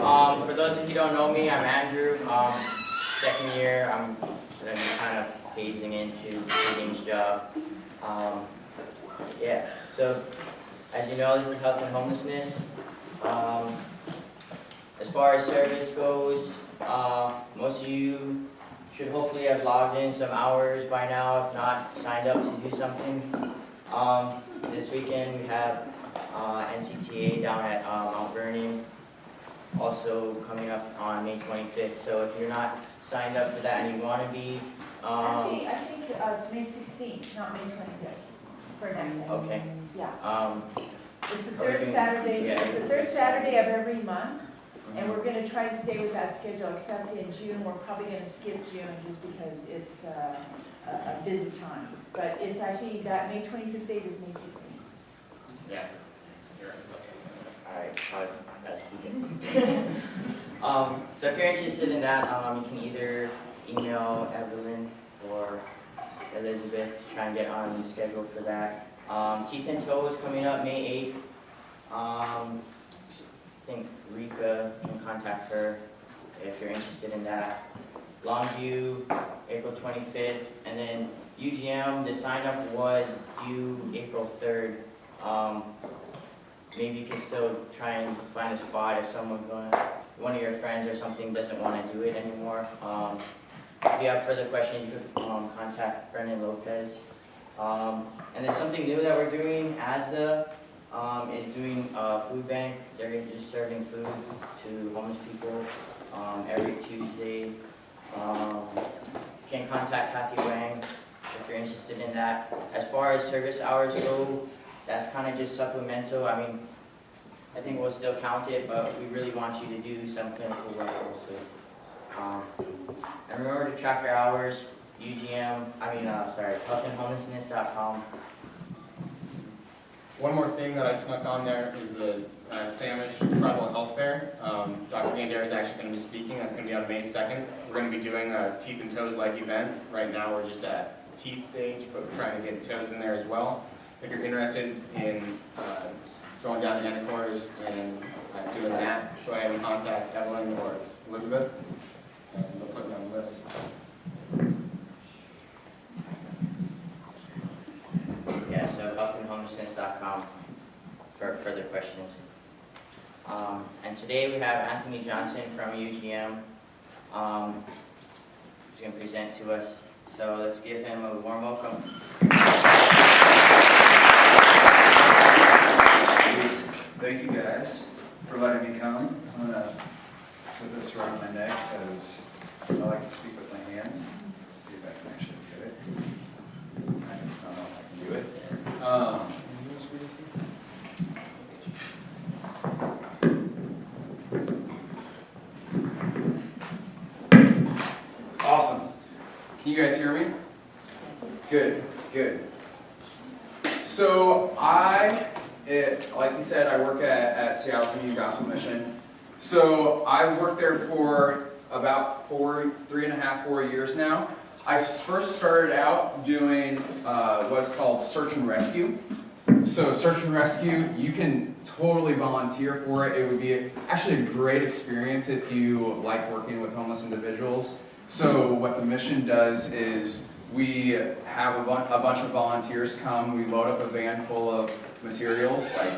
For those of you who don't know me, I'm Andrew. Second year, I'm gonna be kind of phasing into Dean's job. Yeah, so as you know, this is health and homelessness. As far as service goes, most of you should hopefully have logged in some hours by now, if not signed up to do something. This weekend we have NCTA down at Mount Vernon, also coming up on May 25th. So if you're not signed up for that and you want to be, Actually, I think it's May 16th, not May 25th, for next year. Okay. Yeah. It's the Are we third doing- Saturday, yeah. it's the third Saturday of every month, and we're gonna try to stay with that schedule, except in June, we're probably gonna skip June just because it's a busy time. But it's actually, that May 25th date is May 16th. Yeah. Alright, that's keeping. So if you're interested in that, you can either email Evelyn or Elizabeth to try and get on the schedule for that. Teeth and Toe is coming up May 8th. I think Rika can contact her if you're interested in that. Longview, April 25th, and then UGM, the sign up was due April 3rd. Maybe you can still try and find a spot if one of your friends or something doesn't want to do it anymore. If you have further questions, you could contact Brendan Lopez. And then something new that we're doing, ASDA, is doing a food bank. They're just serving food to homeless people every Tuesday. You can contact Kathy Wang if you're interested in that. As far as service hours go, that's kind of just supplemental. I mean, I think we'll still count it, but we really want you to do some clinical work also. And remember to track your hours, healthandhomelessness.com. One more thing that I snuck on there is the Samish Tribal Health Fair. Dr. Gander is actually going to be speaking. That's going to be on May 2nd. We're going to be doing a teeth and toes like event. Right now we're just at teeth stage, but we're trying to get toes in there as well. If you're interested in going down to Entercorners and doing that, go ahead and contact Evelyn or Elizabeth, and they'll put you on the list. Yeah, so healthandhomelessness.com for further questions. And today we have Anthony Johnson from UGM who's going to present to us. So let's give him a warm welcome. Thank you guys for letting me come. I'm going to put this around my neck because I like to speak with my hands. Let's see if I can actually do it. I don't know if I can do it. Awesome. Can you guys hear me? Good, good. So like you said, I work at Seattle's Community Gospel Mission. So I've worked there for about 3.5, 4 years now. I first started out doing what's called search and rescue. So search and rescue, you can totally volunteer for it. It would be actually a great experience if you like working with homeless individuals. So what the mission does is we have a bunch of volunteers come. We load up a van full of materials like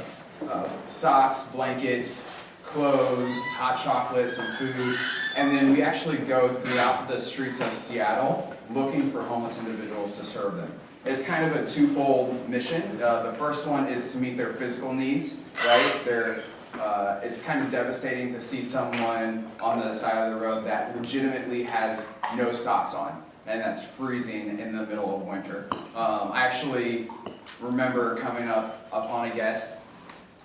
socks, blankets, clothes, hot chocolate, some food, and then we actually go throughout the streets of Seattle looking for homeless individuals to serve them. It's kind of a twofold mission. The first one is to meet their physical needs, right? It's kind of devastating to see someone on the side of the road that legitimately has no socks on, and that's freezing in the middle of winter. I actually remember coming up upon a guest.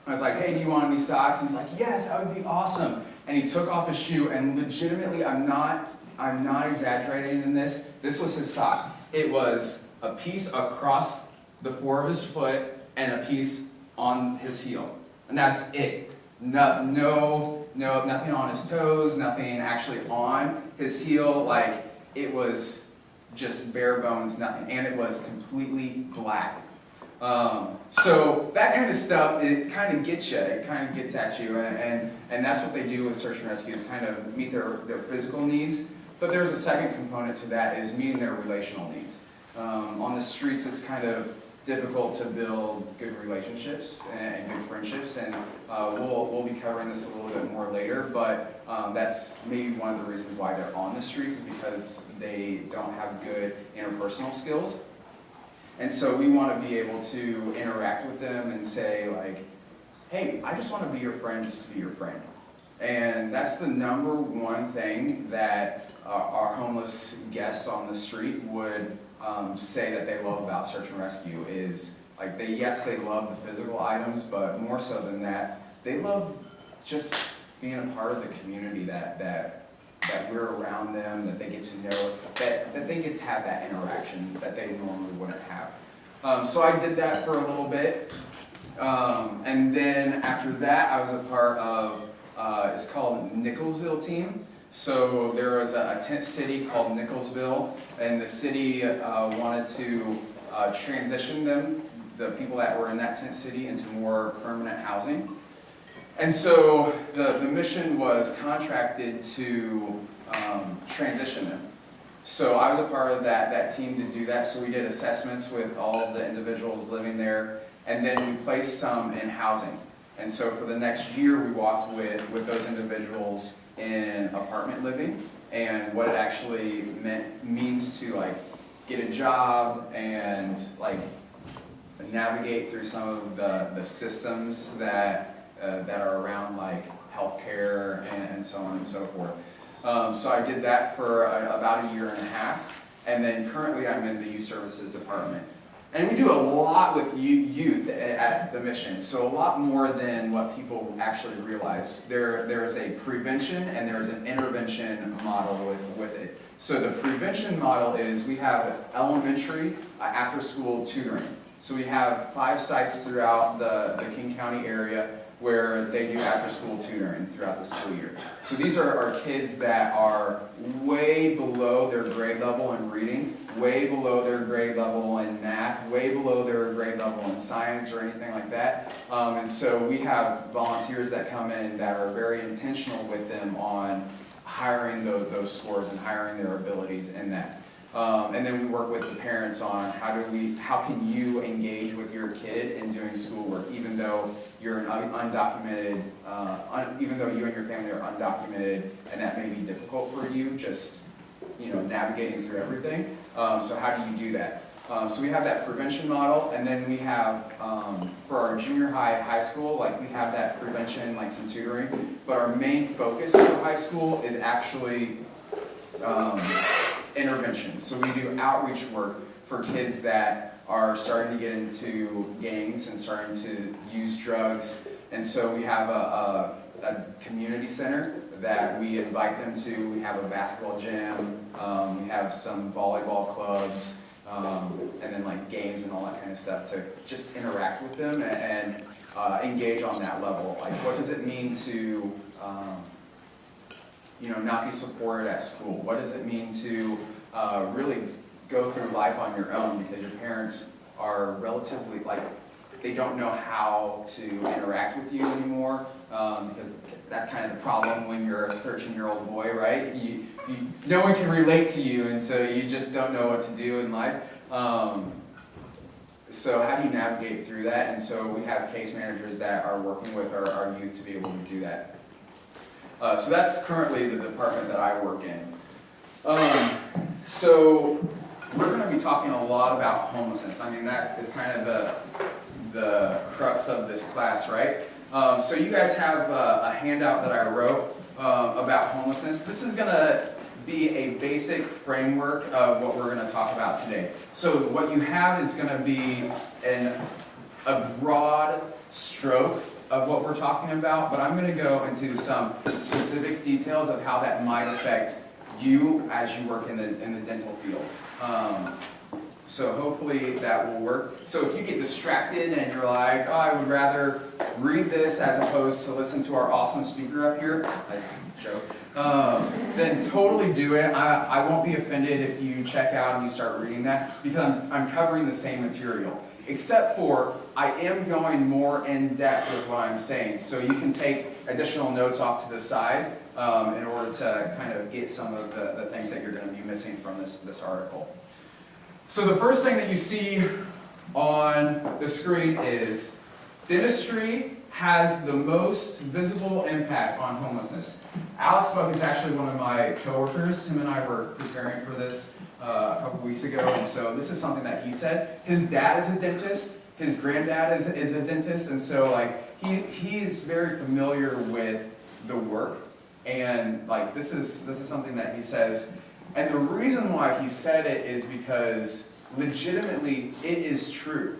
I was like, hey, do you want any socks? And he's like, yes, that would be awesome. And he took off his shoe, and legitimately, I'm not exaggerating in this. This was his sock. It was a piece across the fore of his foot and a piece on his heel. And that's it. Nothing on his toes, nothing actually on his heel. Like, it was just bare bones, nothing. And it was completely black. So that kind of stuff, it kind of gets you, it kind of gets at you, and that's what they do with search and rescue, is kind of meet their physical needs. But there's a second component to that, is meeting their relational needs. On the streets, it's kind of difficult to build good relationships and good friendships, and we'll be covering this a little bit more later, but that's maybe one of the reasons why they're on the streets, is because they don't have good interpersonal skills. And so we want to be able to interact with them and say, like, hey, I just want to be your friend just to be your friend. And that's the number one thing that our homeless guests on the street would say that they love about search and rescue, is like, yes, they love the physical items, but more so than that, they love just being a part of the community, that we're around them, that they get to know, that they get to have that interaction that they normally wouldn't have. So I did that for a little bit, and then after that I was a part of, it's called Nicholsville team. So there was a tent city called Nicholsville, and the city wanted to transition the people that were in that tent city, into more permanent housing. And so the mission was contracted to transition them. So I was a part of that team to do that. So we did assessments with all of the individuals living there, and then we placed some in housing. And so for the next year, we walked with those individuals in apartment living, and what it actually means to, like, get a job and, like, navigate through some of the systems that are around, like healthcare and so on and so forth. So I did that for about a year and a half, and then currently I'm in the youth services department. And we do a lot with youth at the mission, so a lot more than what people actually realize. There is a prevention and there is an intervention model with it. So the prevention model is, we have elementary after-school tutoring. So we have 5 sites throughout the King County area where they do after-school tutoring throughout the school year. So these are kids that are way below their grade level in reading, way below their grade level in math, way below their grade level in science or anything like that. And so we have volunteers that come in that are very intentional with them on hiring those scores and hiring their abilities in that. And then we work with the parents on how can you engage with your kid in doing schoolwork, even though you're an undocumented, even though you and your family are undocumented, and that may be difficult for you, just, you know, navigating through everything. So how do you do that? So we have that prevention model, and then we have, for our junior high school, like, we have that prevention, like some tutoring, but our main focus for high school is actually intervention. So we do outreach work for kids that are starting to get into gangs and starting to use drugs. And so we have a community center that we invite them to. We have a basketball gym, we have some volleyball clubs, and then, like, games and all that kind of stuff to just interact with them and engage on that level. Like, what does it mean to you know, not be supported at school? What does it mean to really go through life on your own because your parents are relatively, like, they don't know how to interact with you anymore, because that's kind of the problem when you're a 13-year-old boy, right? No one can relate to you, and so you just don't know what to do in life. So how do you navigate through that? And so we have case managers that are working with our youth to be able to do that. So that's currently the department that I work in. So we're going to be talking a lot about homelessness. I mean, that is kind of the crux of this class, right? So you guys have a handout that I wrote about homelessness. This is going to be a basic framework of what we're going to talk about today. So what you have is going to be a broad stroke of what we're talking about, but I'm going to go into some specific details of how that might affect you as you work in the dental field. So hopefully that will work. So if you get distracted and you're like, oh, I would rather read this as opposed to listen to our awesome speaker up here, like, joke, then totally do it. I won't be offended if you check out and you start reading that, because I'm covering the same material. except for I am going more in depth with what I'm saying. So you can take additional notes off to the side in order to kind of get some of the things that you're going to be missing from this article. So the first thing that you see on the screen is dentistry has the most visible impact on homelessness. Alex Buck is actually one of my coworkers. Him and I were preparing for this a couple weeks ago, and so this is something that he said. His dad is a dentist, his granddad is a dentist, and so like he's very familiar with the work, and like this is something that he says. And the reason why he said it is because legitimately it is true.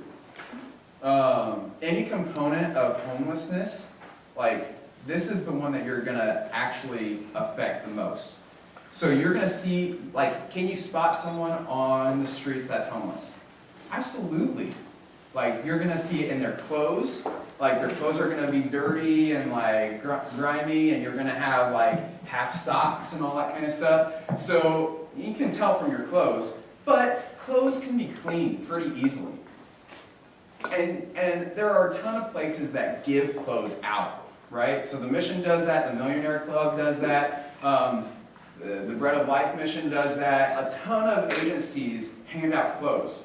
Any component of homelessness, like this is the one that you're gonna actually affect the most. So you're gonna see, like, can you spot someone on the streets that's homeless? Absolutely. Like, you're gonna see it in their clothes. Like, their clothes are gonna be dirty and like grimy, and you're gonna have like half socks and all that kind of stuff. So you can tell from your clothes, but clothes can be cleaned pretty easily. And there are a ton of places that give clothes out, right? So the Mission does that, the Millionaire Club does that, the Bread of Life Mission does that. A ton of agencies hand out clothes.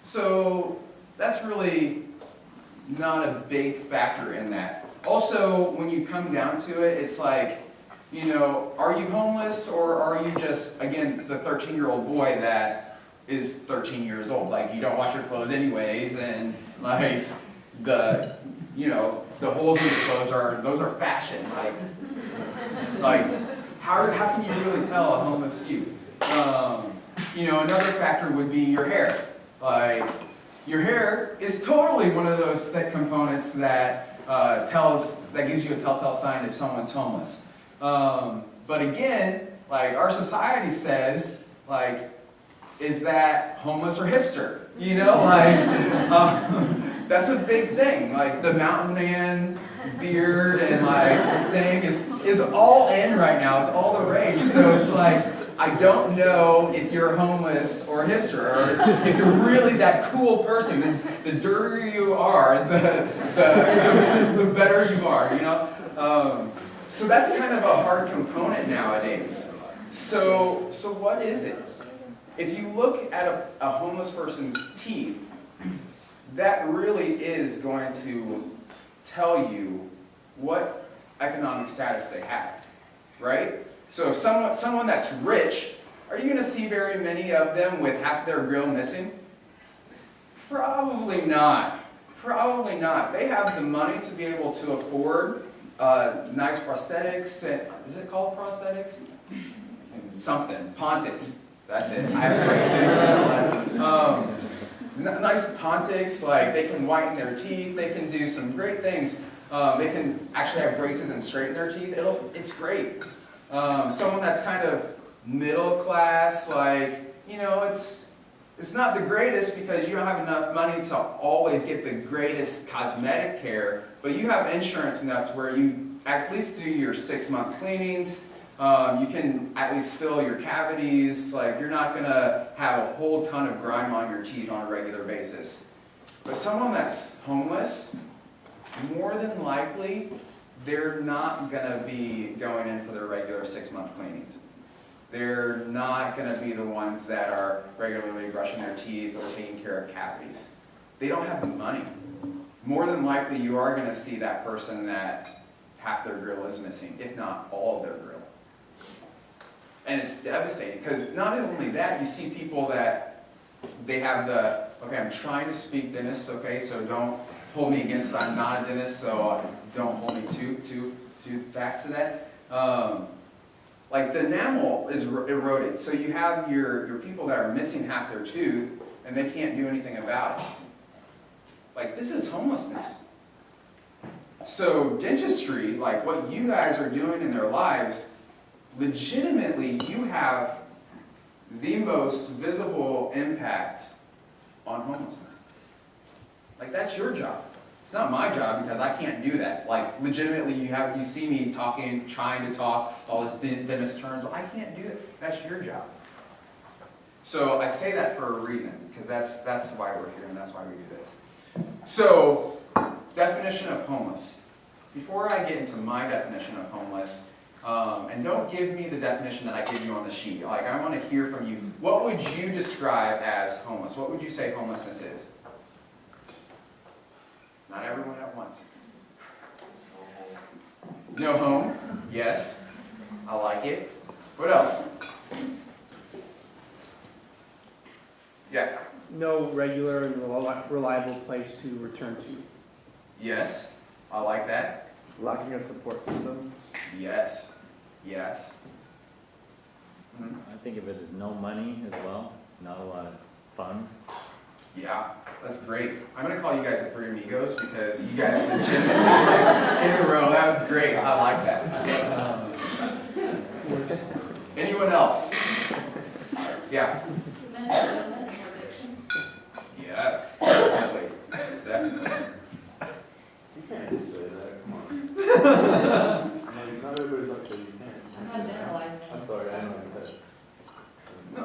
So that's really not a big factor in that. Also, when you come down to it, it's like, you know, are you homeless or are you just, again, the 13-year-old boy that is 13 years old? Like, you don't wash your clothes anyways, and like the holes in the clothes those are fashion. Like how can you really tell a homeless youth? Another factor would be your hair. Like, your hair is totally one of those thick components that gives you a telltale sign if someone's homeless. But again, like our society says, like, is that homeless or hipster? That's a big thing. Like the mountain man beard and like thing is all in right now. It's all the rage. So it's like, I don't know if you're homeless or hipster, or if you're really that cool person. The dirtier you are, the better you are. So that's kind of a hard component nowadays. So what is it? If you look at a homeless person's teeth, that really is going to tell you what economic status they have, right? So if someone that's rich, are you going to see very many of them with half their grill missing? Probably not. Probably not. They have the money to be able to afford nice prosthetics. Is it called prosthetics? Something. Pontics. That's it. I have braces. Nice pontics, like they can whiten their teeth, they can do some great things. They can actually have braces and straighten their teeth. It's great. Someone that's kind of middle class, like, it's not the greatest because you don't have enough money to always get the greatest cosmetic care, but you have insurance enough to where you at least do your 6-month cleanings. You can at least fill your cavities. Like, you're not going to have a whole ton of grime on your teeth on a regular basis. But someone that's homeless, more than likely, they're not going to be going in for their regular 6-month cleanings. They're not going to be the ones that are regularly brushing their teeth or taking care of cavities. They don't have the money. More than likely, you are going to see that person that half their grill is missing, if not all of their grill. And it's devastating, because not only that, you see people that they have okay, I'm trying to speak dentist, okay, so don't hold me against it. I'm not a dentist, so don't hold me too fast to that. Like, the enamel is eroded, so you have your people that are missing half their tooth, and they can't do anything about it. Like, this is homelessness. So dentistry, like what you guys are doing in their lives, legitimately, you have the most visible impact on homelessness. Like, that's your job. It's not my job because I can't do that. Like, legitimately, you see me talking, trying to talk all this dentist terms, but I can't do it. That's your job. So I say that for a reason, because that's why we're here and that's why we do this. So, definition of homeless. Before I get into my definition of homeless, and don't give me the definition that I give you on the sheet. Like, I want to hear from you. What would you describe as homeless? What would you say homelessness is? Not everyone at once. No home? Yes. I like it. What else? Yeah. No regular and reliable place to return to. Yes. I like that. Lacking a support system. Yes. Yes. Mhm. I think of it as no money as well, not a lot of funds. Yeah, that's great. I'm gonna call you guys the Three Amigos because you guys legitimately in a row. That was great. I like that. Anyone else? Yeah. You mentioned illness and addiction. Yeah. Definitely. Definitely. You can't just say that, come on. Not everybody's like that, you can't. I'm not generalizing. I'm sorry, I know what I said. No,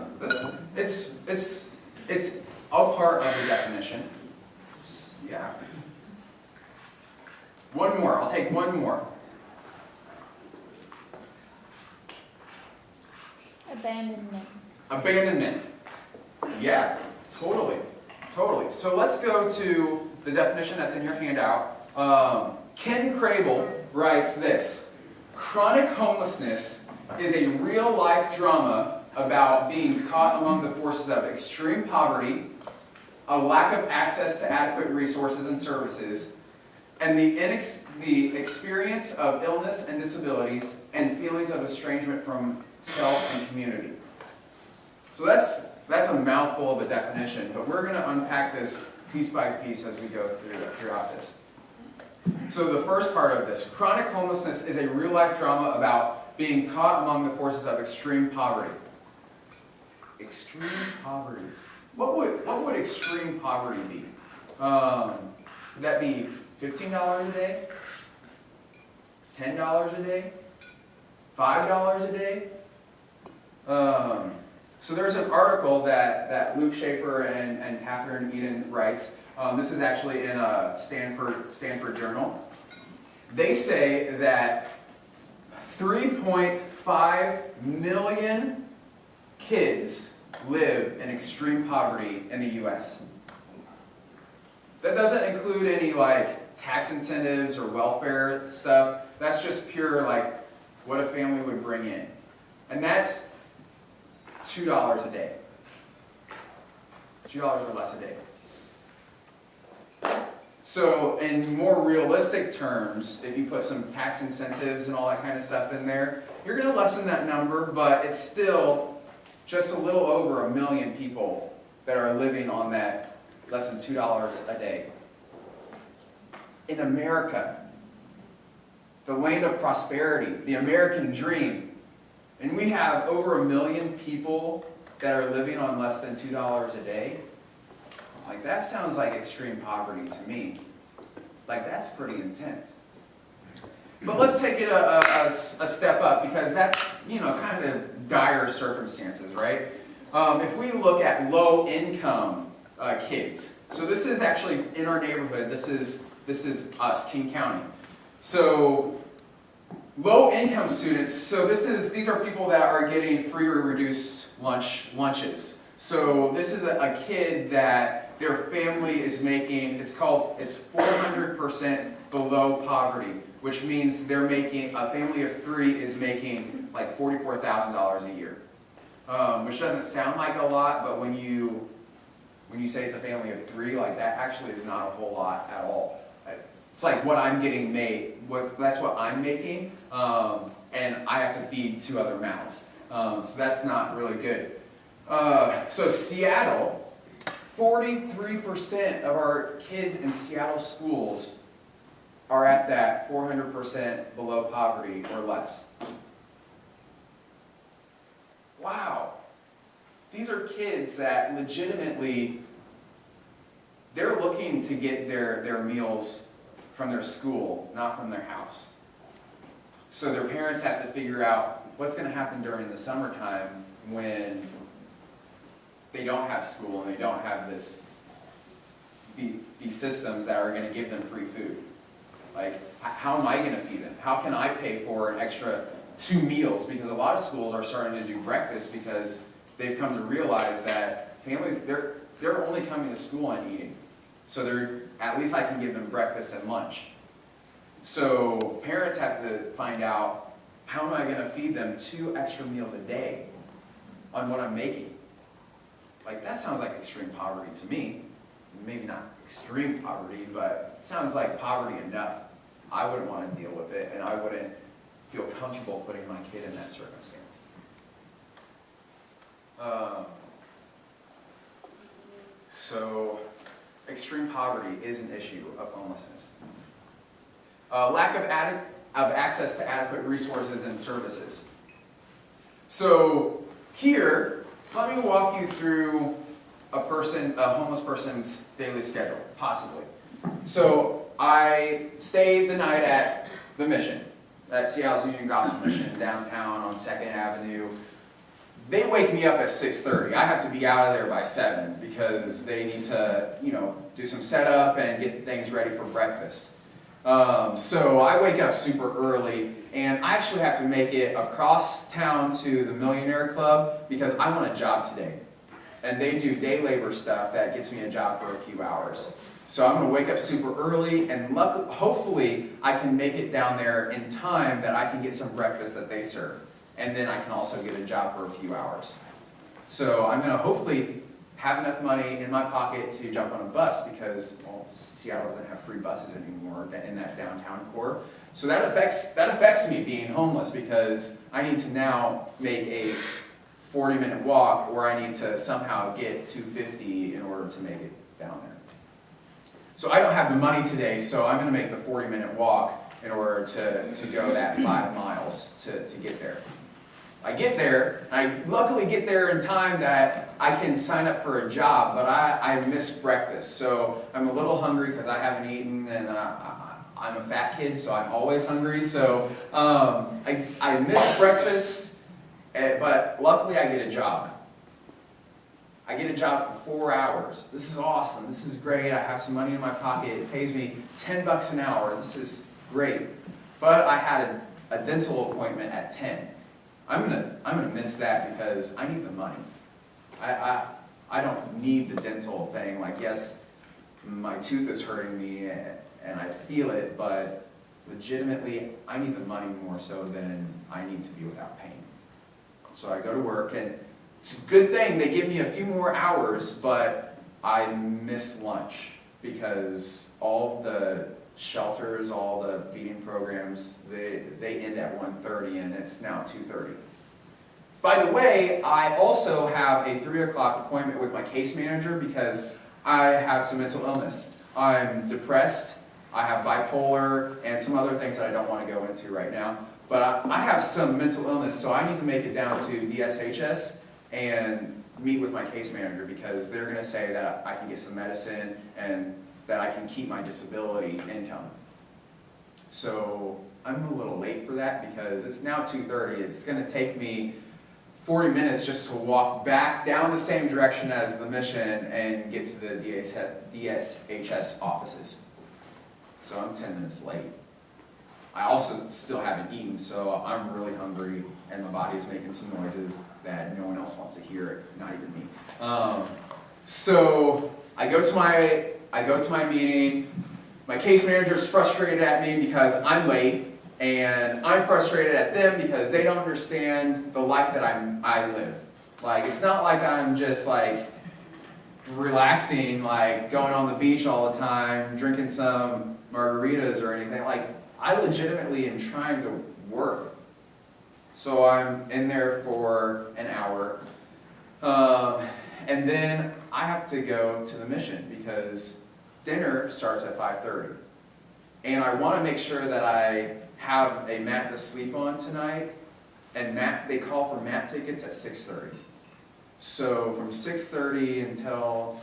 it's all part of the definition. Yeah. One more. I'll take one more. Abandonment. Abandonment. Yeah, totally. Totally. So let's go to the definition that's in your handout. Ken Crable writes this: chronic homelessness is a real-life drama about being caught among the forces of extreme poverty, a lack of access to adequate resources and services, and the experience of illness and disabilities and feelings of estrangement from self and community. So that's a mouthful of a definition, but we're going to unpack this piece by piece as we go throughout this. So the first part of this, chronic homelessness is a real-life drama about being caught among the forces of extreme poverty. Extreme poverty. What would extreme poverty be? Would that be $15 a day? $10 a day? $5 a day? So there's an article that Luke Schaefer and Catherine Eden writes. This is actually in a Stanford Journal. They say that 3.5 million kids live in extreme poverty in the U.S. That doesn't include any like tax incentives or welfare stuff. That's just pure like what a family would bring in. And that's $2 a day. $2 or less a day. So in more realistic terms, if you put some tax incentives and all that kind of stuff in there, you're going to lessen that number, but it's still just a little over 1 million people that are living on that less than $2 a day. In America, the land of prosperity, the American dream, and we have over 1 million people that are living on less than $2 a day. Like, that sounds like extreme poverty to me. Like, that's pretty intense. But let's take it a step up, because that's, kind of dire circumstances, right? If we look at low-income kids, so this is actually in our neighborhood. This is us, King County. So low-income students. So these are people that are getting free or reduced lunches. So this is a kid that their family is making. It's 400% below poverty, which means they're making, a family of 3 is making like $44,000 a year, which doesn't sound like a lot, but when you say it's a family of 3, like that actually is not a whole lot at all. It's like what I'm getting that's what I'm making, and I have to feed 2 other mouths. So that's not really good. So Seattle, 43% of our kids in Seattle schools are at that 400% below poverty or less. Wow. These are kids that legitimately, they're looking to get their meals from their school, not from their house. So their parents have to figure out what's going to happen during the summertime when they don't have school and they don't have these systems that are gonna give them free food. Like, how am I gonna feed them? How can I pay for an extra 2 meals? Because a lot of schools are starting to do breakfast because they've come to realize that families, they're only coming to school and eating. So at least I can give them breakfast and lunch. So parents have to find out, how am I gonna feed them 2 extra meals a day on what I'm making? Like, that sounds like extreme poverty to me. Maybe not extreme poverty, but it sounds like poverty enough. I wouldn't want to deal with it, and I wouldn't feel comfortable putting my kid in that circumstance. So, extreme poverty is an issue of homelessness. Lack of access to adequate resources and services. So, here, let me walk you through a homeless person's daily schedule, possibly. So, I stayed the night at the Mission, at Seattle's Union Gospel Mission, downtown on 2nd Avenue. They wake me up at 6:30. I have to be out of there by 7 because they need to, do some setup and get things ready for breakfast. So I wake up super early, and I actually have to make it across town to the Millionaire Club because I want a job today. And they do day labor stuff that gets me a job for a few hours. So I'm going to wake up super early, and hopefully I can make it down there in time that I can get some breakfast that they serve. And then I can also get a job for a few hours. So I'm going to hopefully have enough money in my pocket to jump on a bus because, well, Seattle doesn't have free buses anymore in that downtown core. So that affects me being homeless because I need to now make a 40-minute walk, or I need to somehow get $250 in order to make it down there. So I don't have the money today, so I'm going to make the 40-minute walk in order to go that 5 miles to get there. I get there, and I luckily get there in time that I can sign up for a job, but I miss breakfast. So I'm a little hungry because I haven't eaten, and I'm a fat kid, so I'm always hungry. So I miss breakfast, but luckily I get a job. I get a job for 4 hours. This is awesome. This is great. I have some money in my pocket. It pays me $10 an hour. This is great. But I had a dental appointment at 10. I'm gonna miss that because I need the money. I don't need the dental thing. Like, yes, my tooth is hurting me and I feel it, but legitimately I need the money more so than I need to be without pain. So I go to work, and it's a good thing they give me a few more hours, but I miss lunch because all the shelters, all the feeding programs, they end at 1:30 and it's now 2:30. By the way, I also have a 3 o'clock appointment with my case manager because I have some mental illness. I'm depressed, I have bipolar, and some other things that I don't want to go into right now. But I have some mental illness, so I need to make it down to DSHS and meet with my case manager because they're going to say that I can get some medicine and that I can keep my disability income. So I'm a little late for that because it's now 2:30. It's going to take me 40 minutes just to walk back down the same direction as the Mission and get to the DSHS offices. So I'm 10 minutes late. I also still haven't eaten, so I'm really hungry, and my body's making some noises that no one else wants to hear, not even me. So I go to my meeting. My case manager's frustrated at me because I'm late, and I'm frustrated at them because they don't understand the life that I live. Like, it's not like I'm just like relaxing, like going on the beach all the time, drinking some margaritas or anything. Like, I legitimately am trying to work. So I'm in there for an hour. And then I have to go to the Mission because dinner starts at 5:30. And I want to make sure that I have a mat to sleep on tonight. And they call for mat tickets at 6:30. So from 6:30 until,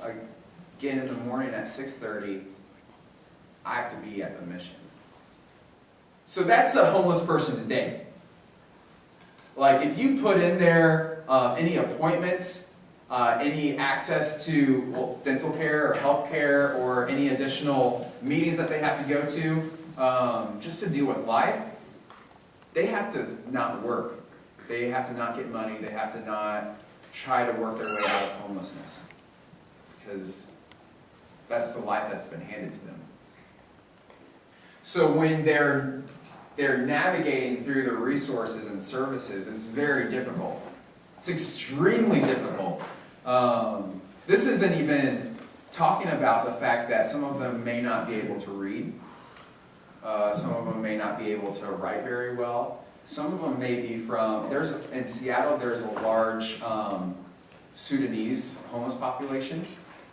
again in the morning at 6:30, I have to be at the Mission. So that's a homeless person's day. Like, if you put in there any appointments any access to dental care or health care or any additional meetings that they have to go to, just to deal with life, they have to not work. They have to not get money. They have to not try to work their way out of homelessness, because that's the life that's been handed to them. So when they're navigating through the resources and services, it's very difficult. It's extremely difficult. This isn't even talking about the fact that some of them may not be able to read. Some of them may not be able to write very well. Some of them may be from, in Seattle, there's a large Sudanese homeless population.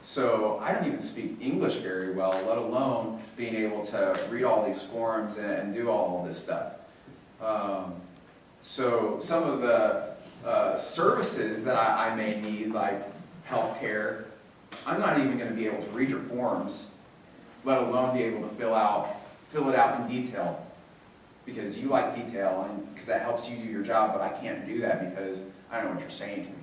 So I don't even speak English very well, let alone being able to read all these forms and do all of this stuff. So some of the services that I may need, like healthcare, I'm not even going to be able to read your forms, let alone be able to fill it out in detail. Because you like detail, and because that helps you do your job, but I can't do that because I don't know what you're saying to me.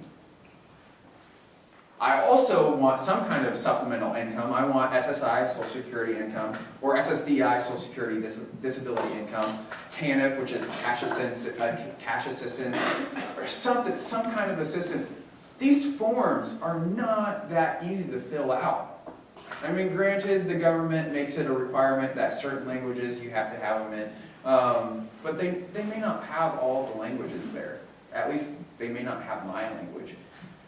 I also want some kind of supplemental income. I want SSI, Social Security income, or SSDI, Social Security Disability income, TANF, which is cash assistance, or some kind of assistance. These forms are not that easy to fill out. I mean, granted, the government makes it a requirement that certain languages you have to have them in, but they may not have all the languages there. At least they may not have my language.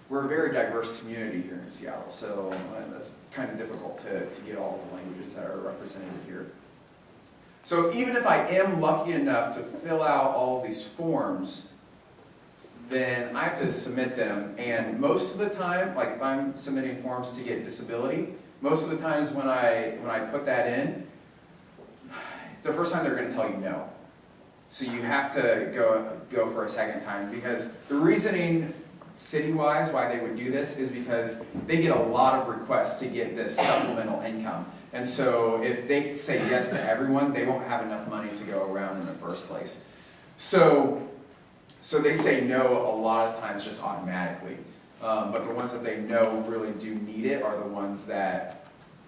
We're a very diverse community here in Seattle, so that's kind of difficult to get all the languages that are represented here. So even if I am lucky enough to fill out all these forms, then I have to submit them, and most of the time, like if I'm submitting forms to get disability, most of the times when I put that in, the first time they're going to tell you no. So you have to go for a second time, because the reasoning city-wise why they would do this is because they get a lot of requests to get this supplemental income. And so if they say yes to everyone, they won't have enough money to go around in the first place. So they say no a lot of times just automatically. But the ones that they know really do need it are the ones that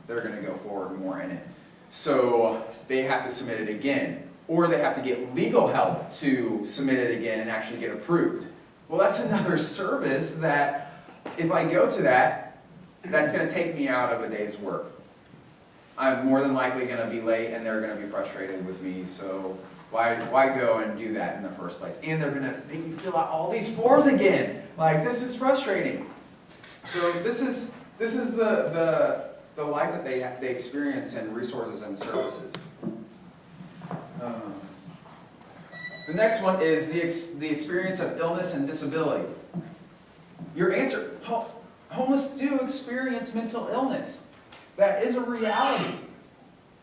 they're going to go forward more in it. So they have to submit it again, or they have to get legal help to submit it again and actually get approved. Well, that's another service that if I go to that's going to take me out of a day's work. I'm more than likely going to be late, and they're going to be frustrated with me, so why go and do that in the first place? And they're going to make me fill out all these forms again. Like, this is frustrating. So this is the life that they experience in resources and services. The next one is the experience of illness and disability. Your answer, homeless do experience mental illness. That is a reality.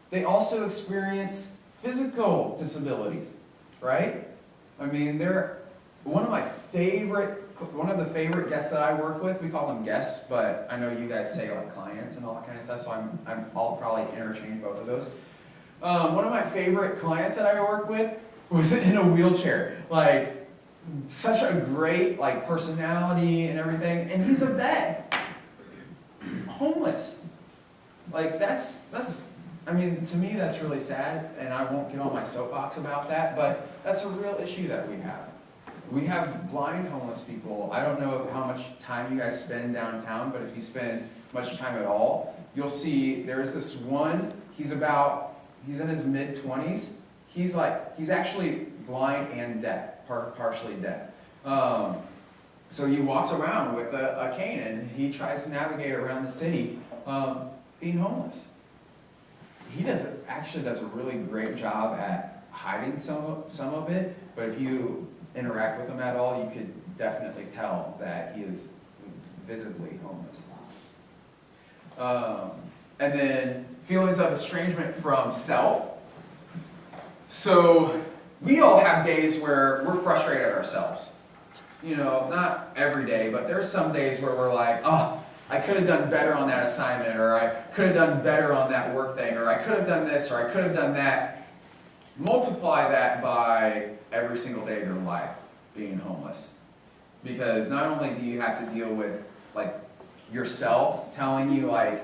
They also experience physical disabilities, right? I mean, they're one of the favorite guests that I work with. We call them guests, but I know you guys say like clients and all that kind of stuff, so I'll probably interchange both of those. One of my favorite clients that I work with was in a wheelchair. Like, such a great like personality and everything, and he's a vet, homeless. Like that's I mean, to me that's really sad, and I won't get on my soapbox about that, but that's a real issue that we have. We have blind homeless people. I don't know how much time you guys spend downtown, but if you spend much time at all, you'll see there's this one, he's in his mid-20s. He's actually blind and deaf, partially deaf. So he walks around with a cane, and he tries to navigate around the city being homeless. He actually does a really great job at hiding some of it, but if you interact with him at all, you could definitely tell that he is visibly homeless. And then feelings of estrangement from self. So we all have days where we're frustrated at ourselves. You know, not every day, but there's some days where we're like, oh, I could have done better on that assignment, or I could have done better on that work thing, or I could have done this, or I could have done that. Multiply that by every single day of your life being homeless. Because not only do you have to deal with like yourself telling you like,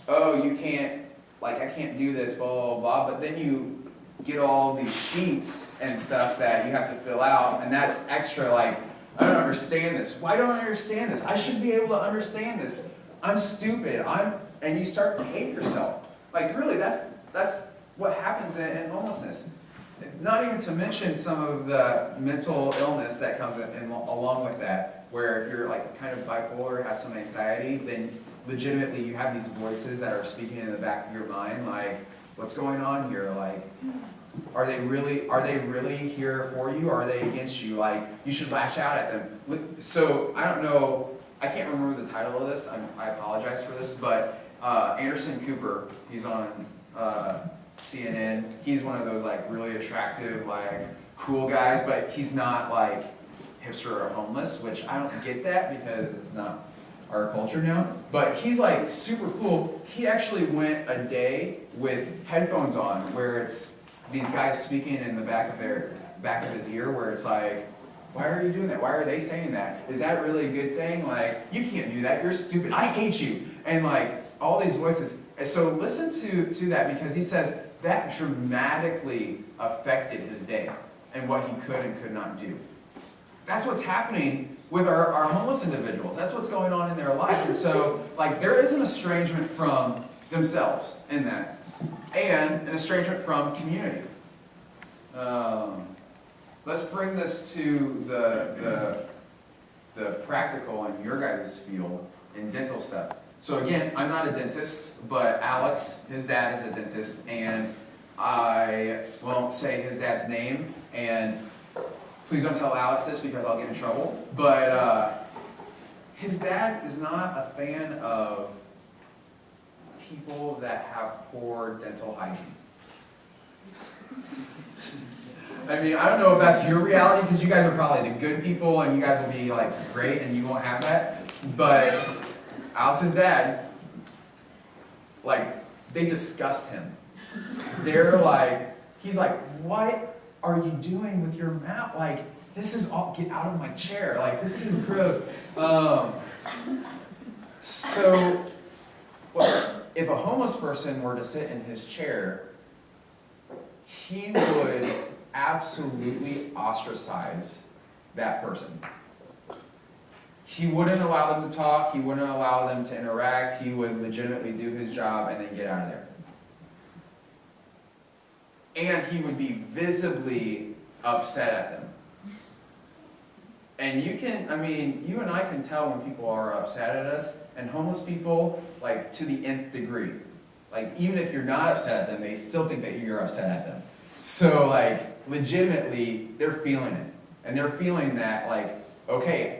oh, you can't, like, I can't do this, blah, blah, blah, but then you get all these sheets and stuff that you have to fill out, and that's extra, like, I don't understand this. Why don't I understand this? I should be able to understand this. I'm stupid. And you start to hate yourself. Like, really, that's what happens in homelessness. Not even to mention some of the mental illness that comes in along with that, where if you're like kind of bipolar, have some anxiety, then legitimately you have these voices that are speaking in the back of your mind, like, what's going on here? Like, are they really here for you? Or are they against you? Like, you should lash out at them. So, I don't know, I can't remember the title of this, I apologize for this, but Anderson Cooper, he's on CNN, he's one of those like really attractive, like cool guys, but he's not like hipster or homeless, which I don't get that because it's not our culture now, but he's like super cool. He actually went a day with headphones on where it's these guys speaking in the back of his ear where it's like, why are you doing that? Why are they saying that? Is that really a good thing? Like, you can't do that, you're stupid, I hate you. And like, all these voices. And so listen to that, because he says that dramatically affected his day and what he could and could not do. That's what's happening with our homeless individuals. That's what's going on in their life. And so, like, there is an estrangement from themselves in that, and an estrangement from community. Let's bring this to the practical in your guys' field in dental stuff. So again, I'm not a dentist, but Alex, his dad is a dentist, and I won't say his dad's name, and please don't tell Alex this because I'll get in trouble, but his dad is not a fan of people that have poor dental hygiene. I mean, I don't know if that's your reality, because you guys are probably the good people, and you guys will be like great, and you won't have that, but Alex's dad, like, they disgust him. They're like, he's like, what are you doing with your mouth? Like, this is all, get out of my chair. Like, this is gross. So, well, if a homeless person were to sit in his chair, he would absolutely ostracize that person. He wouldn't allow them to talk, he wouldn't allow them to interact, he would legitimately do his job and then get out of there. And he would be visibly upset at them. And you can, I mean, you and I can tell when people are upset at us, and homeless people, like, to the nth degree. Like, even if you're not upset at them, they still think that you're upset at them. So, like, legitimately, they're feeling it. And they're feeling that, like, okay,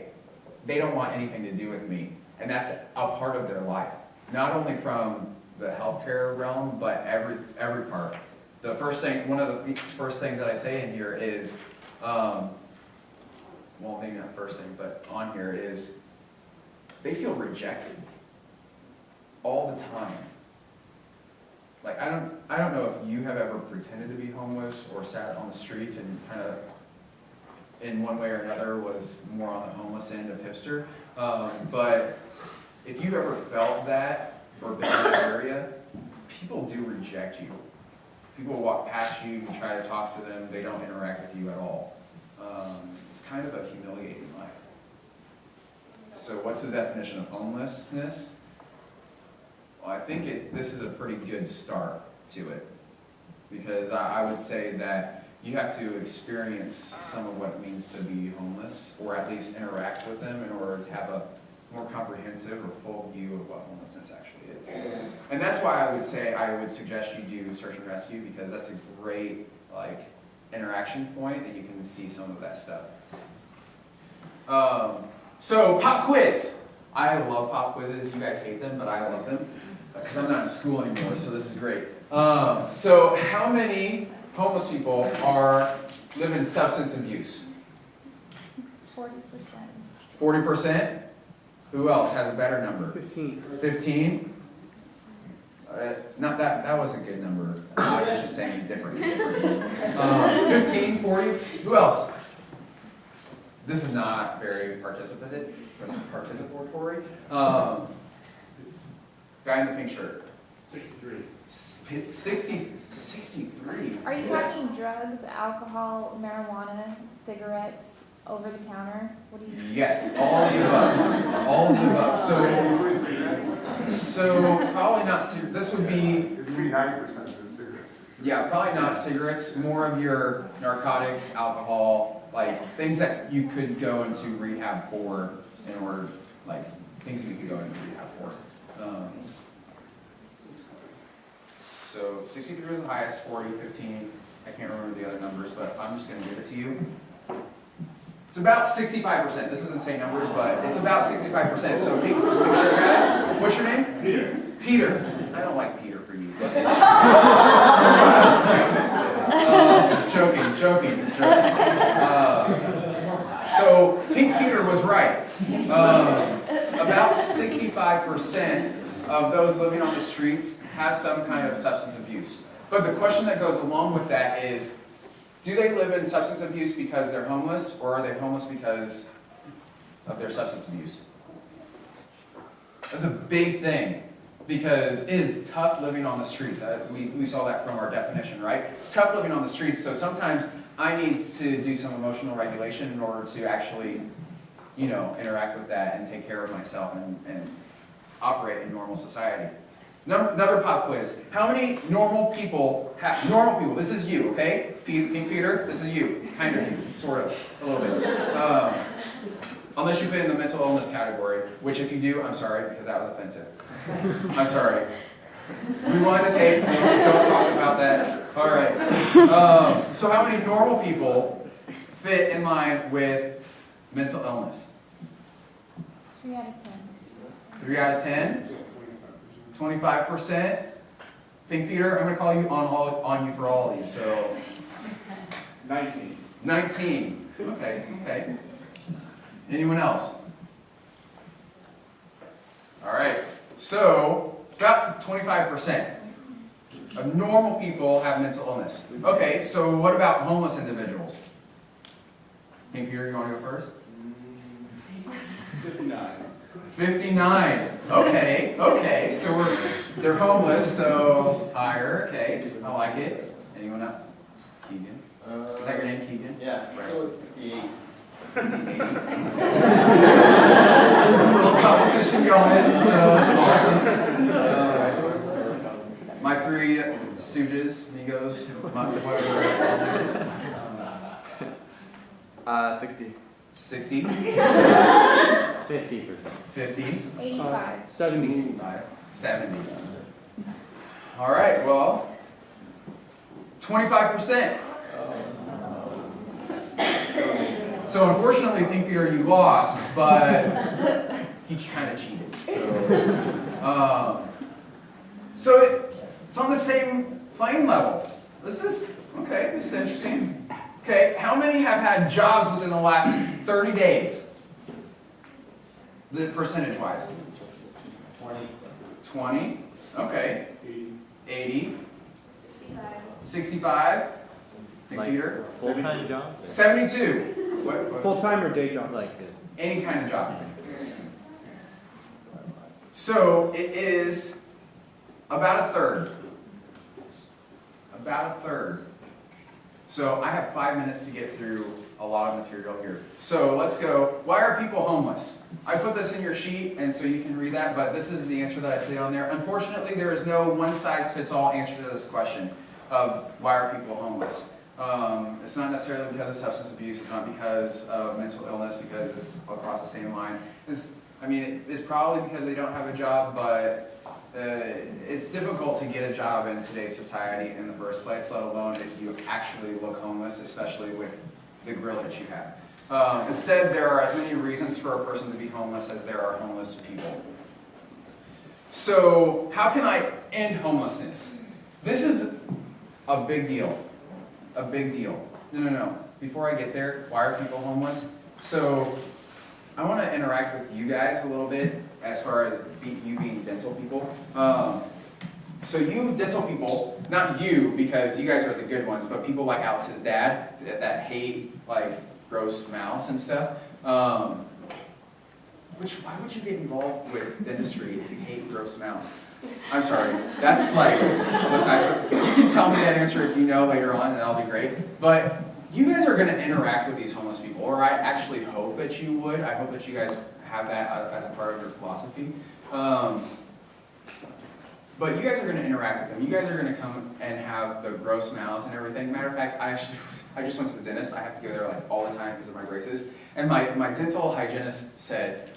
they don't want anything to do with me. And that's a part of their life. Not only from the healthcare realm, but every part. The first thing, one of the first things that I say in here is, well, maybe not first thing, but on here is, they feel rejected all the time. Like, I don't know if you have ever pretended to be homeless or sat on the streets and kind of, in one way or another, was more on the homeless end of hipster. But if you've ever felt that or been in that area, people do reject you. People walk past you, you try to talk to them, they don't interact with you at all. It's kind of a humiliating life. So what's the definition of homelessness? Well, I think this is a pretty good start to it. Because I would say that you have to experience some of what it means to be homeless, or at least interact with them in order to have a more comprehensive or full view of what homelessness actually is. And that's why I would say I would suggest you do search and rescue, because that's a great like interaction point that you can see some of that stuff. So pop quiz. I love pop quizzes. You guys hate them, but I love them because I'm not in school anymore, so this is great. So how many homeless people live in substance abuse? 40%. 40%? Who else has a better number? 15. 15? Not that was a good number. I was just saying different. 15, 40? Who else? this is not very participatory. Guy in the pink shirt. 63. Are you talking drugs, alcohol, marijuana, cigarettes, over the counter? What do you? Yes, all of the above. All of the above. So probably not. This would be. It's 90% of cigarettes. Yeah, probably not cigarettes. More of your narcotics, alcohol, like things that you could go into rehab for in order, like things that you could go into rehab for. So 63 is the highest, 40, 15. I can't remember the other numbers, but I'm just going to give it to you. It's about 65%. This doesn't say numbers, but it's about 65%. So make sure you got it. What's your name? Peter. Peter. I don't like Peter for you. Joking. So Pink Peter was right. About 65% of those living on the streets have some kind of substance abuse. But the question that goes along with that is, do they live in substance abuse because they're homeless, or are they homeless because of their substance abuse? That's a big thing, because it is tough living on the streets. We saw that from our definition, right? It's tough living on the streets, so sometimes I need to do some emotional regulation in order to actually, interact with that and take care of myself and operate in normal society. Another pop quiz. How many normal people this is you, okay? Pink Peter, this is you. Kind of you, sort of, a little bit. Unless you fit in the mental illness category, which if you do, I'm sorry, because that was offensive. I'm sorry. Rewind the tape, don't talk about that. All right. So how many normal people fit in line with mental illness? 3 out of 10. 3 out of 10? 25%. Pink Peter, I'm going to call you on you for all of these. So 19. 19. Okay. Anyone else? All right. So it's about 25% of normal people have mental illness. Okay. So what about homeless individuals? Pink Peter, you want to go first? 59. 59. Okay. So they're homeless, so higher. Okay, I like it. Anyone else? Keegan. Is that your name, Keegan? Yeah, so 58. 80. There's a little competition going, so that's awesome. My three stooges, amigos, whatever. 60. 60. 50%. 50. 85. 70. 70. All right, well, 25%. So unfortunately, Pink Peter, you lost, but he kind of cheated. So it's on the same playing level. This is interesting. Okay, how many have had jobs within the last 30 days? The percentage-wise? 20. Okay. 80. 65. Pink Peter. Full-time job? 72. What? Full-time or day job? Like it. Any kind of job. So it is about a third. About a third. So I have 5 minutes to get through a lot of material here. So let's go. Why are people homeless? I put this in your sheet, and so you can read that, but this is the answer that I say on there. Unfortunately, there is no one-size-fits-all answer to this question of why are people homeless. It's not necessarily because of substance abuse. It's not because of mental illness, because it's across the same line. It's probably because they don't have a job, but it's difficult to get a job in today's society in the first place, let alone if you actually look homeless, especially with the grill that you have. Instead, there are as many reasons for a person to be homeless as there are homeless people. So, how can I end homelessness? This is a big deal. A big deal. No. Before I get there, why are people homeless? So, I want to interact with you guys a little bit as far as you being dental people. So you dental people, not you because you guys are the good ones, but people like Alex's dad that hate gross mouths and stuff. Why would you get involved with dentistry if you hate gross mouths? I'm sorry, that's like, listen, you can tell me that answer if you know later on, and that'll be great. But you guys are gonna interact with these homeless people, or I actually hope that you would. I hope that you guys have that as a part of your philosophy. But you guys are gonna interact with them. You guys are gonna come and have the gross mouths and everything. Matter of fact, I just went to the dentist. I have to go there like all the time because of my braces. And my dental hygienist said,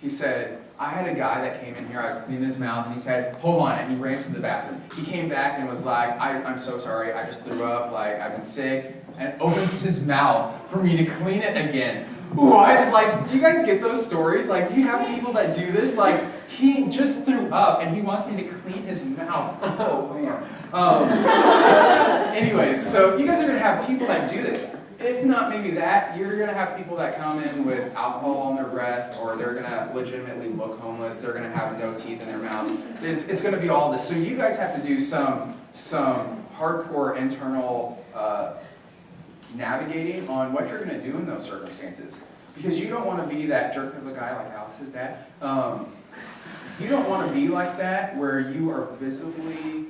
he said, I had a guy that came in here, I was cleaning his mouth, and he said, hold on, and he ran to the bathroom. He came back and was like, I'm so sorry, I just threw up, like, I've been sick, and opens his mouth for me to clean it again. What? Like, do you guys get those stories? Like, do you have people that do this? Like, he just threw up, and he wants me to clean his mouth. Oh, man. Anyways, so you guys are going to have people that do this. If not maybe that, you're going to have people that come in with alcohol on their breath, or they're going to legitimately look homeless. They're going to have no teeth in their mouths. It's going to be all this. So you guys have to do some hardcore internal navigating on what you're going to do in those circumstances. Because you don't want to be that jerk of a guy like Alex's dad. You don't want to be like that where you are visibly,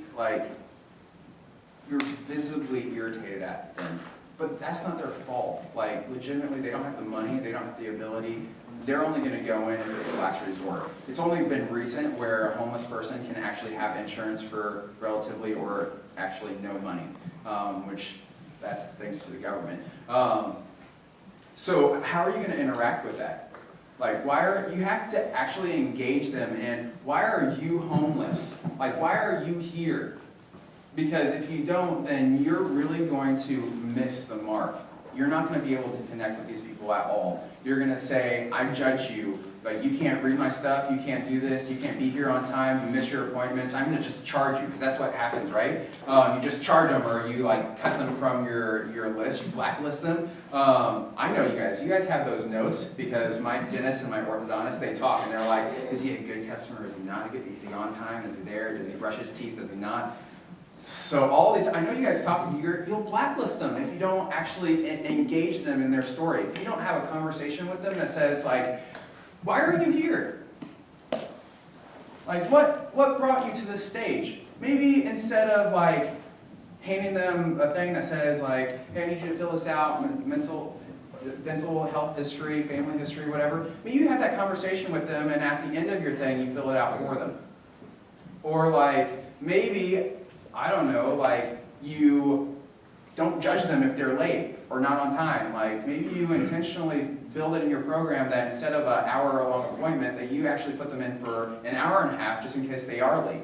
you're visibly irritated at them. But that's not their fault. Like, legitimately, they don't have the money, they don't have the ability. They're only going to go in if it's a last resort. It's only been recent where a homeless person can actually have insurance for relatively or actually no money, which that's thanks to the government. So how are you going to interact with that? Like, you have to actually engage them, and why are you homeless? Like, why are you here? Because if you don't, then you're really going to miss the mark. You're not going to be able to connect with these people at all. You're going to say, I judge you. Like, you can't read my stuff, you can't do this, you can't be here on time, you miss your appointments, I'm going to just charge you, because that's what happens, right? You just charge them, or you like cut them from your list, you blacklist them. I know you guys have those notes, because my dentist and my orthodontist, they talk, and they're like, is he a good customer, is he not a good, is he on time, is he there, does he brush his teeth, does he not? So all these, I know you guys talk, you'll blacklist them if you don't actually engage them in their story. If you don't have a conversation with them that says like, why are you here? Like, what brought you to this stage? Maybe instead of like handing them a thing that says like, hey, I need you to fill this out, dental health history, family history, whatever. Maybe you have that conversation with them, and at the end of your thing, you fill it out for them. Or like, maybe, I don't know, like you don't judge them if they're late or not on time. Like maybe you intentionally build it in your program that instead of an hour-long appointment, that you actually put them in for an hour and a half just in case they are late.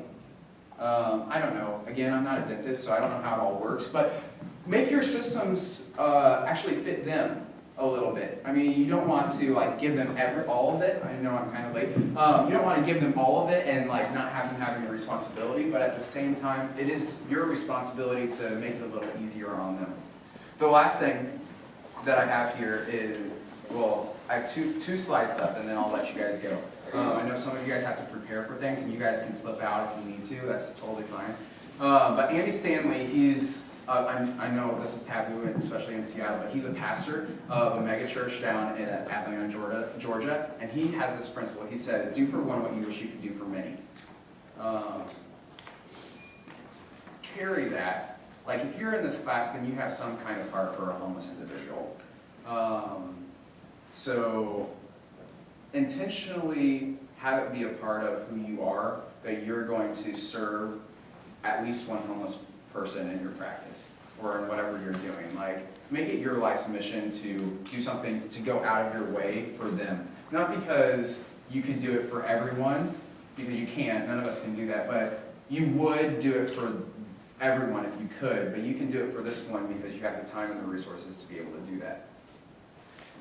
I don't know. Again, I'm not a dentist, so I don't know how it all works. But make your systems actually fit them a little bit. I mean, you don't want to like give them all of it. I know I'm kind of late. You don't want to give them all of it and like not have them having a responsibility, but at the same time, it is your responsibility to make it a little easier on them. The last thing that I have here is, well, I have two slides left, and then I'll let you guys go. I know some of you guys have to prepare for things, and you guys can slip out if you need to. That's totally fine. But Andy Stanley, he's I know this is taboo, especially in Seattle, but he's a pastor of a mega church down in Atlanta, Georgia, and he has this principle. He says, do for one what you wish you could do for many. Carry that. Like if you're in this class, then you have some kind of heart for a homeless individual. So intentionally have it be a part of who you are, that you're going to serve at least one homeless person in your practice or in whatever you're doing. Like, make it your life's mission to do something, to go out of your way for them. Not because you can do it for everyone, because you can't, none of us can do that, but you would do it for everyone if you could, but you can do it for this one because you have the time and the resources to be able to do that.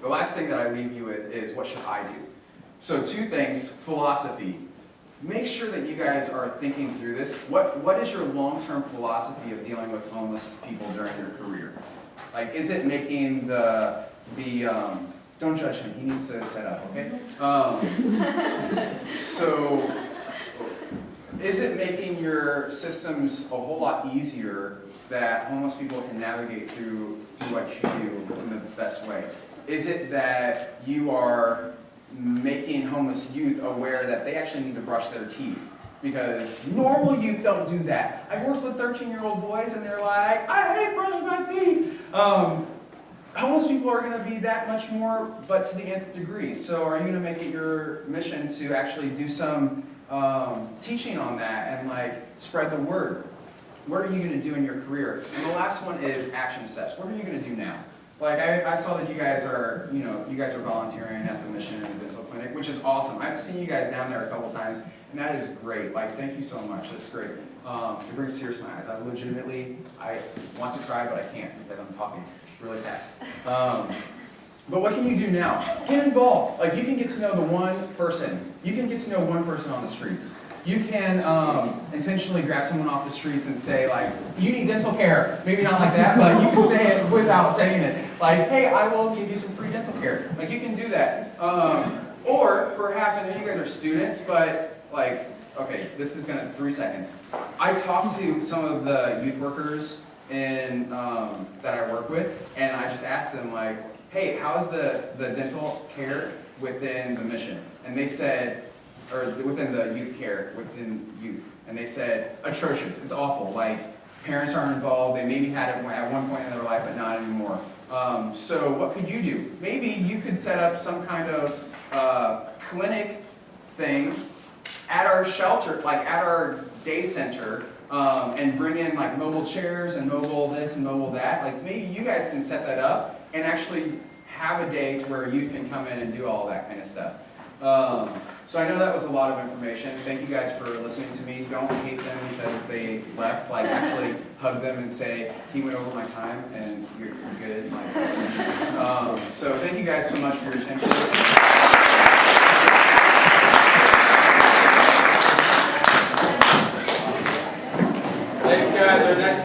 The last thing that I leave you with is, what should I do? So 2 things, philosophy. Make sure that you guys are thinking through this. What is your long-term philosophy of dealing with homeless people during your career? Like, is it making don't judge him, he needs to set up, okay? So, is it making your systems a whole lot easier that homeless people can navigate through what you do in the best way? Is it that you are making homeless youth aware that they actually need to brush their teeth? Because normal youth don't do that. I've worked with 13-year-old boys and they're like, I hate brushing my teeth. Homeless people are going to be that much more, but to the nth degree. So are you going to make it your mission to actually do some teaching on that and like spread the word? What are you going to do in your career? And the last one is action steps. What are you going to do now? Like I saw that you guys are volunteering at the Mission and Dental Clinic, which is awesome. I've seen you guys down there a couple times, and that is great. Like, thank you so much. That's great. It brings tears to my eyes. I want to cry, but I can't because I'm talking really fast. But what can you do now? Get involved. Like, you can get to know the one person. You can get to know one person on the streets. You can intentionally grab someone off the streets and say, like, you need dental care. Maybe not like that, but you can say it without saying it. Like, hey, I will give you some free dental care. Like, you can do that. Or perhaps, I know you guys are students, but like, okay, this is 3 seconds. I talked to some of the youth workers that I work with, and I just asked them, like, hey, how's the dental care within the Mission? And they said, or within the youth care, within youth. And they said, atrocious, it's awful. Like, parents aren't involved, they maybe had it at one point in their life, but not anymore. So what could you do? Maybe you could set up some kind of clinic thing at our shelter, like at our day center, and bring in like mobile chairs and mobile this and mobile that. Like, maybe you guys can set that up and actually have a day to where you can come in and do all that kind of stuff. So I know that was a lot of information. Thank you guys for listening to me. Don't hate them because they left. Like, actually hug them and say, he went over my time and you're good. Like, so thank you guys so much for your attention.